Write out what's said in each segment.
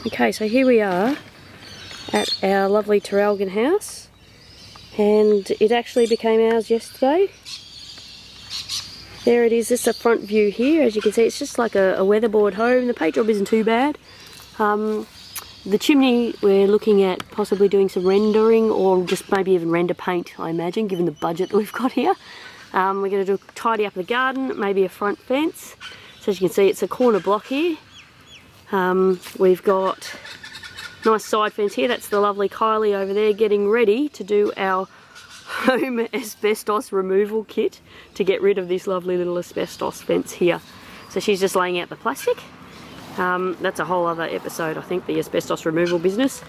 Okay, so here we are at our lovely Traralgon house, and it actually became ours yesterday. There it is, this is the front view here. As you can see, it's just like a weatherboard home. The paint job isn't too bad. The chimney, we're looking at possibly doing some rendering, or just maybe even render paint, I imagine, given the budget that we've got here. We're going to do tidy up the garden, maybe a front fence. So as you can see, it's a corner block here. We've got nice side fence here. That's the lovely Kylie over there getting ready to do our home asbestos removal kit to get rid of this lovely little asbestos fence here. So she's just laying out the plastic. That's a whole other episode, I think, the asbestos removal business.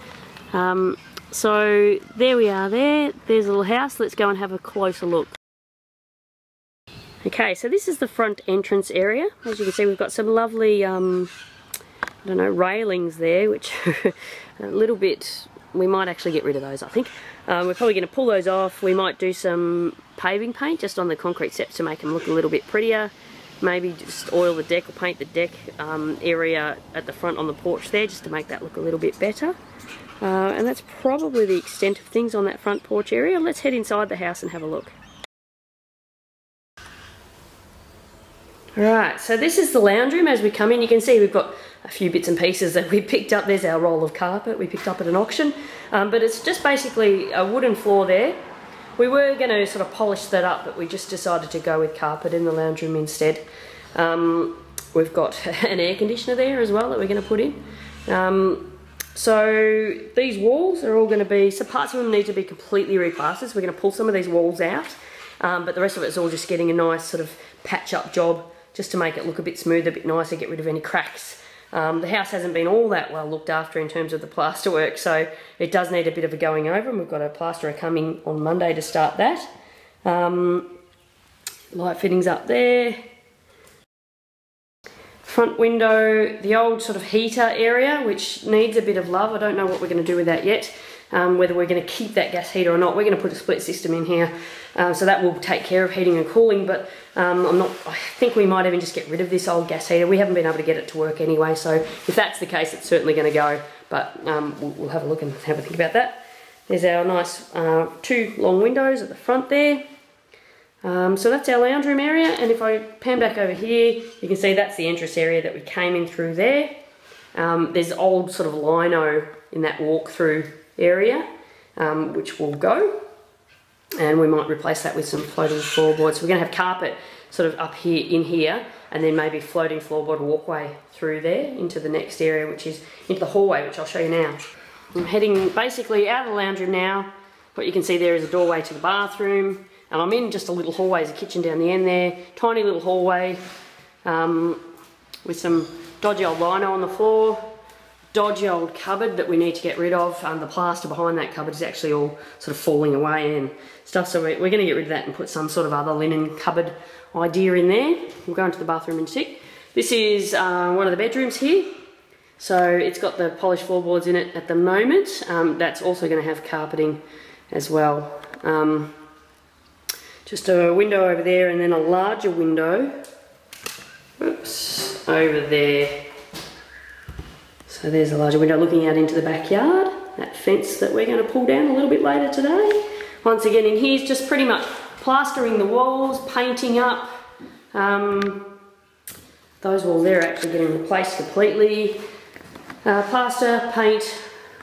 So there we are there. There's a little house. Let's go and have a closer look. Okay, so this is the front entrance area. As you can see, we've got some lovely I don't know, railings there, which a little bit, we might actually get rid of those, I think. We're probably going to pull those off. We might do some paving paint just on the concrete steps to make them look a little bit prettier. Maybe just oil the deck or paint the deck area at the front on the porch there, just to make that look a little bit better. And that's probably the extent of things on that front porch area. Let's head inside the house and have a look. Alright, so this is the lounge room. As we come in, you can see we've got a few bits and pieces that we picked up. There's our roll of carpet we picked up at an auction. But it's just basically a wooden floor there. We were going to sort of polish that up, but we just decided to go with carpet in the lounge room instead. We've got an air conditioner there as well that we're going to put in. So these walls are all going to be, so parts of them need to be completely replastered, so we're going to pull some of these walls out. But the rest of it is all just getting a nice sort of patch up job, just to make it look a bit smoother, a bit nicer, get rid of any cracks. The house hasn't been all that well looked after in terms of the plaster work, so it does need a bit of a going over, and we've got a plasterer coming on Monday to start that. Light fittings up there. Front window, the old sort of heater area, which needs a bit of love. I don't know what we're going to do with that yet. Whether we're going to keep that gas heater or not. We're going to put a split system in here, so that will take care of heating and cooling, but I think we might even just get rid of this old gas heater. We haven't been able to get it to work anyway, so if that's the case, it's certainly going to go, but we'll have a look and have a think about that. There's our nice two long windows at the front there. So that's our lounge room area, and if I pan back over here, you can see that's the entrance area that we came in through there. There's old sort of lino in that walk-through area, which will go, and we might replace that with some floating floorboards. So we're going to have carpet sort of up here, in here, and then maybe floating floorboard walkway through there into the next area, which is into the hallway, which I'll show you now. I'm heading basically out of the lounge room now. What you can see there is a doorway to the bathroom, and I'm in just a little hallway. There's a kitchen down the end there, tiny little hallway with some dodgy old lino on the floor. Dodgy old cupboard that we need to get rid of. The plaster behind that cupboard is actually all sort of falling away and stuff, so we're going to get rid of that and put some sort of other linen cupboard idea in there. We'll go into the bathroom in a tick. This is one of the bedrooms here. So it's got the polished floorboards in it at the moment. That's also going to have carpeting as well. Just a window over there, and then a larger window, oops, over there. So there's a larger window looking out into the backyard, that fence that we're going to pull down a little bit later today. Once again, in here is just pretty much plastering the walls, painting up. Those walls there are actually getting replaced completely. Plaster, paint,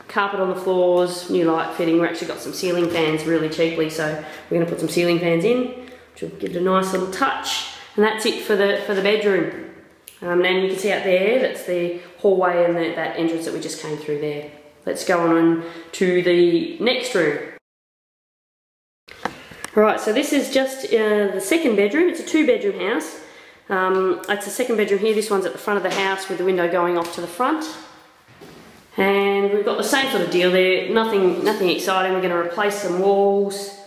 carpet on the floors, new light fitting. We've actually got some ceiling fans really cheaply, so we're going to put some ceiling fans in, which will give it a nice little touch. And that's it for the bedroom. And you can see out there, that's the hallway and that entrance that we just came through there. Let's go on to the next room. Alright, so this is just the second bedroom. It's a 2-bedroom house. It's the second bedroom here. This one's at the front of the house with the window going off to the front. And we've got the same sort of deal there. Nothing exciting. We're going to replace some walls.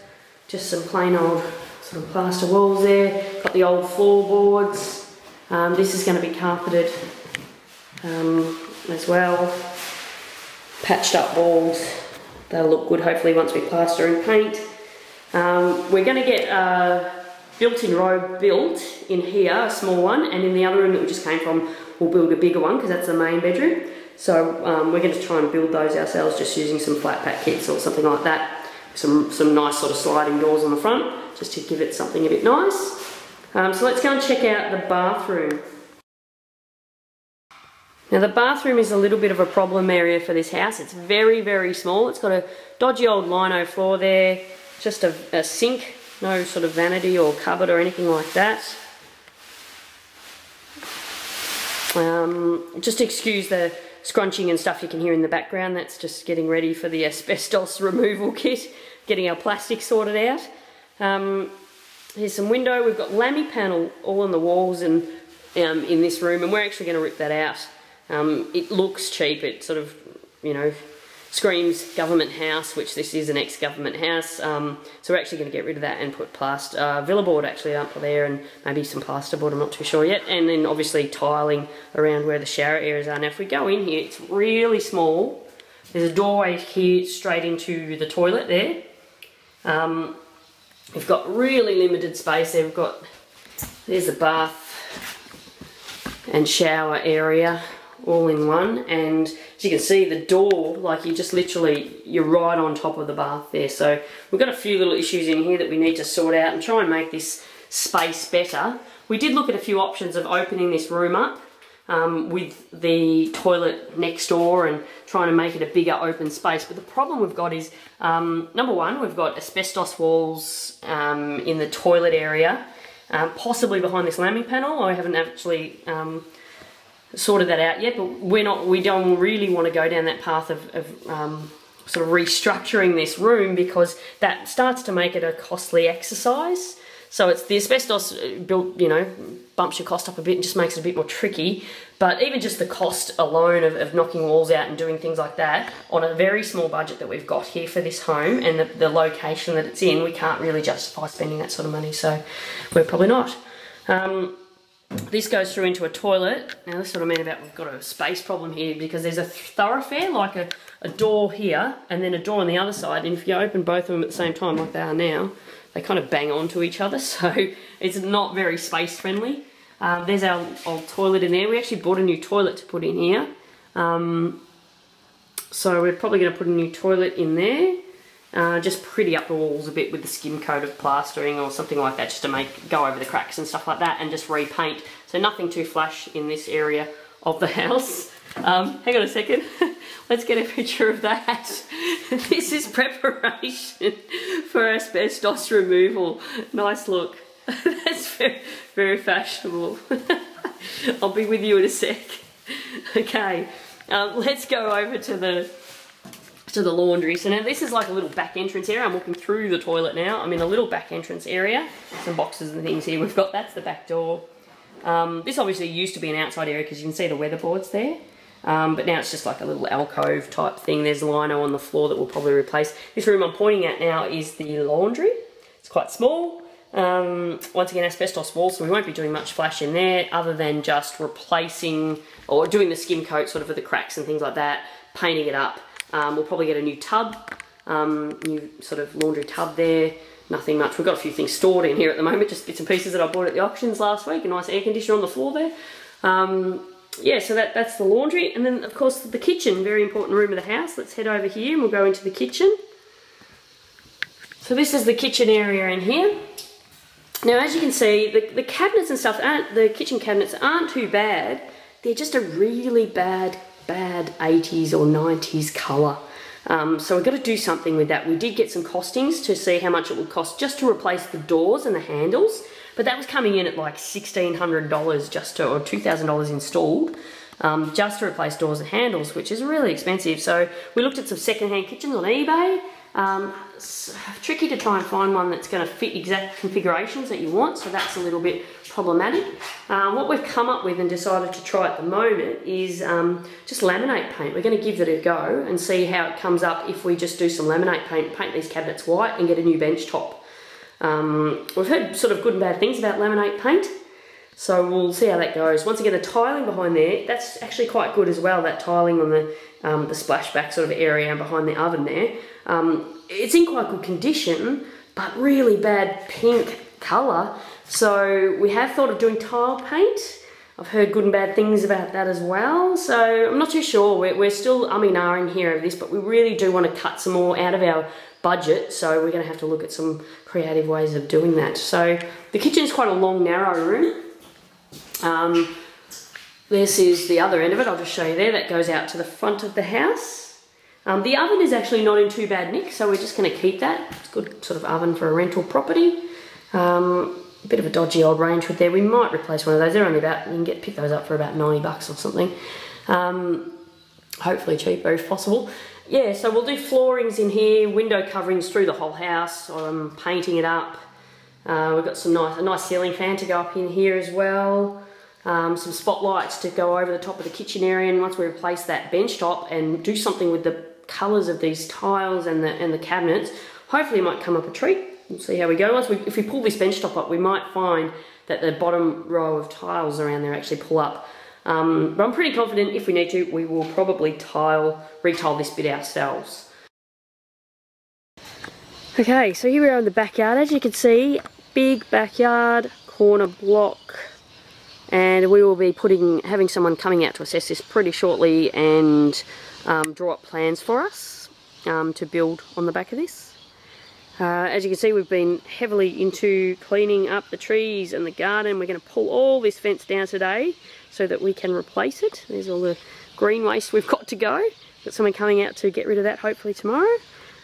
Just some plain old sort of plaster walls there. Got the old floorboards. This is going to be carpeted as well. Patched up walls. They'll look good hopefully once we plaster and paint. We're going to get a built-in robe built in here, a small one, and in the other room that we just came from we'll build a bigger one because that's the main bedroom. So we're going to try and build those ourselves just using some flat pack kits or something like that. Some nice sort of sliding doors on the front just to give it something a bit nice. So let's go and check out the bathroom. Now the bathroom is a little bit of a problem area for this house. It's very, very small. It's got a dodgy old lino floor there, just a sink, no sort of vanity or cupboard or anything like that. Just excuse the scrunching and stuff you can hear in the background. That's just getting ready for the asbestos removal kit, getting our plastic sorted out. Here's some window. We've got lammy panel all on the walls and in this room, and we're actually going to rip that out. It looks cheap. It sort of, you know, screams government house, which this is an ex-government house. So we're actually going to get rid of that and put villa board actually up there, and maybe some plasterboard, I'm not too sure yet. And then obviously tiling around where the shower areas are. Now if we go in here, it's really small. There's a doorway here straight into the toilet there. We've got really limited space there. There's the bath and shower area all in one, and as you can see the door, like you're right on top of the bath there. So we've got a few little issues in here that we need to sort out and try and make this space better. We did look at a few options of opening this room up with the toilet next door and trying to make it a bigger open space, but the problem we've got is number one, we've got asbestos walls in the toilet area, possibly behind this lammy panel. I haven't actually sorted that out yet, but we don't really want to go down that path of sort of restructuring this room, because that starts to make it a costly exercise. So it's the asbestos built, you know, bumps your cost up a bit and just makes it a bit more tricky. But even just the cost alone of knocking walls out and doing things like that on a very small budget that we've got here for this home and the location that it's in, we can't really justify spending that sort of money, so we're probably not. This goes through into a toilet. Now this is what I mean about we've got a space problem here, because there's a thoroughfare, like a door here and then a door on the other side, and if you open both of them at the same time like they are now, they kind of bang onto each other, so it's not very space friendly. There's our old toilet in there. We actually bought a new toilet to put in here. So we're probably going to put a new toilet in there. Just pretty up the walls a bit with the skim coat of plastering or something like that, just to go over the cracks and stuff like that, and just repaint. So nothing too flash in this area of the house. Hang on a second. Let's get a picture of that. This is preparation for asbestos removal. Nice look. That's very, very fashionable. I'll be with you in a sec. Okay, let's go over to the laundry. So now this is like a little back entrance area. I'm walking through the toilet now. I'm in a little back entrance area. Some boxes and things here. We've got, that's the back door. This obviously used to be an outside area because you can see the weatherboards there. But now it's just like a little alcove type thing. There's lino on the floor that we'll probably replace. This room I'm pointing at now is the laundry. It's quite small. Once again, asbestos walls, so we won't be doing much flash in there other than just replacing or doing the skim coat sort of for the cracks and things like that, painting it up. We'll probably get a new tub, new sort of laundry tub there. Nothing much. We've got a few things stored in here at the moment, just bits and pieces that I bought at the auctions last week. A nice air conditioner on the floor there. Yeah, so that's the laundry. And then, of course, the kitchen, very important room of the house. Let's head over here and we'll go into the kitchen. So this is the kitchen area in here. Now, as you can see, the cabinets and stuff, the kitchen cabinets aren't too bad. They're just a really bad 80s or 90s colour. So we've got to do something with that. We did get some costings to see how much it would cost just to replace the doors and the handles, but that was coming in at like $1,600 just to, or $2,000 installed, just to replace doors and handles, which is really expensive. So we looked at some second-hand kitchens on eBay. It's tricky to try and find one that's going to fit exact configurations that you want, so that's a little bit problematic. What we've come up with and decided to try at the moment is just laminate paint. We're going to give it a go and see how it comes up if we just do some laminate paint, paint these cabinets white and get a new bench top. We've heard sort of good and bad things about laminate paint, so we'll see how that goes. Once again, the tiling behind there, that's actually quite good as well, that tiling on the splashback sort of area behind the oven there. It's in quite good condition, but really bad pink colour. So we have thought of doing tile paint. I've heard good and bad things about that as well, so I'm not too sure. We're still umming and ahhing here over this, but we really do want to cut some more out of our budget, so we're going to have to look at some creative ways of doing that. So the kitchen's quite a long, narrow room. This is the other end of it. I'll just show you there. That goes out to the front of the house. The oven is actually not in too bad nick, so we're just going to keep that. It's a good sort of oven for a rental property. A bit of a dodgy old range hood there. We might replace one of those. They're only about, you can pick those up for about 90 bucks or something. Hopefully cheaper if possible. Yeah, so we'll do floorings in here, window coverings through the whole house. I'm painting it up. We've got a nice ceiling fan to go up in here as well. Some spotlights to go over the top of the kitchen area, and once we replace that bench top and do something with the colours of these tiles and the cabinets, hopefully it might come up a treat. We'll see how we go. If we pull this bench top up, we might find that the bottom row of tiles around there actually pull up. But I'm pretty confident if we need to, we will probably retile this bit ourselves. Okay, so here we are in the backyard. As you can see, big backyard, corner block, and we will be having someone coming out to assess this pretty shortly and draw up plans for us to build on the back of this. As you can see, we've been heavily into cleaning up the trees and the garden. We're going to pull all this fence down today so that we can replace it. There's all the green waste we've got to go. Got someone coming out to get rid of that hopefully tomorrow.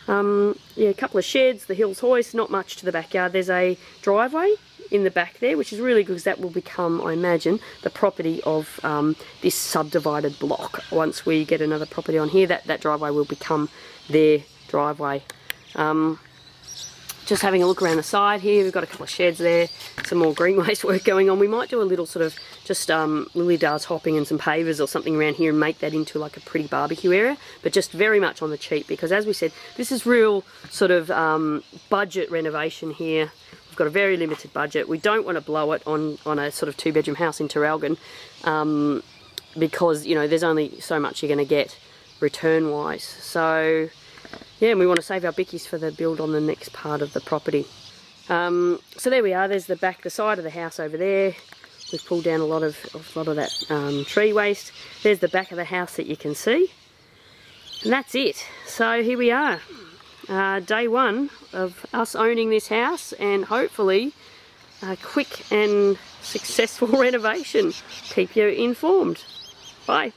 Yeah, a couple of sheds, the Hills hoist, not much to the backyard. There's a driveway in the back there, which is really good because that will become, I imagine, the property of this subdivided block. Once we get another property on here, that driveway will become their driveway. Just having a look around the side here, we've got a couple of sheds there, some more green waste work going on. We might do a little sort of just lily darts hopping and some pavers or something around here and make that into like a pretty barbecue area, but just very much on the cheap because, as we said, this is real sort of budget renovation here. We've got a very limited budget. We don't want to blow it on a sort of 2-bedroom house in Traralgon because, you know, there's only so much you're going to get return-wise. So yeah, and we want to save our bickies for the build on the next part of the property. So there we are. There's the side of the house over there. We've pulled down a lot of that tree waste. There's the back of the house that you can see, and that's it. So here we are, day one of us owning this house, and hopefully a quick and successful renovation. Keep you informed. Bye.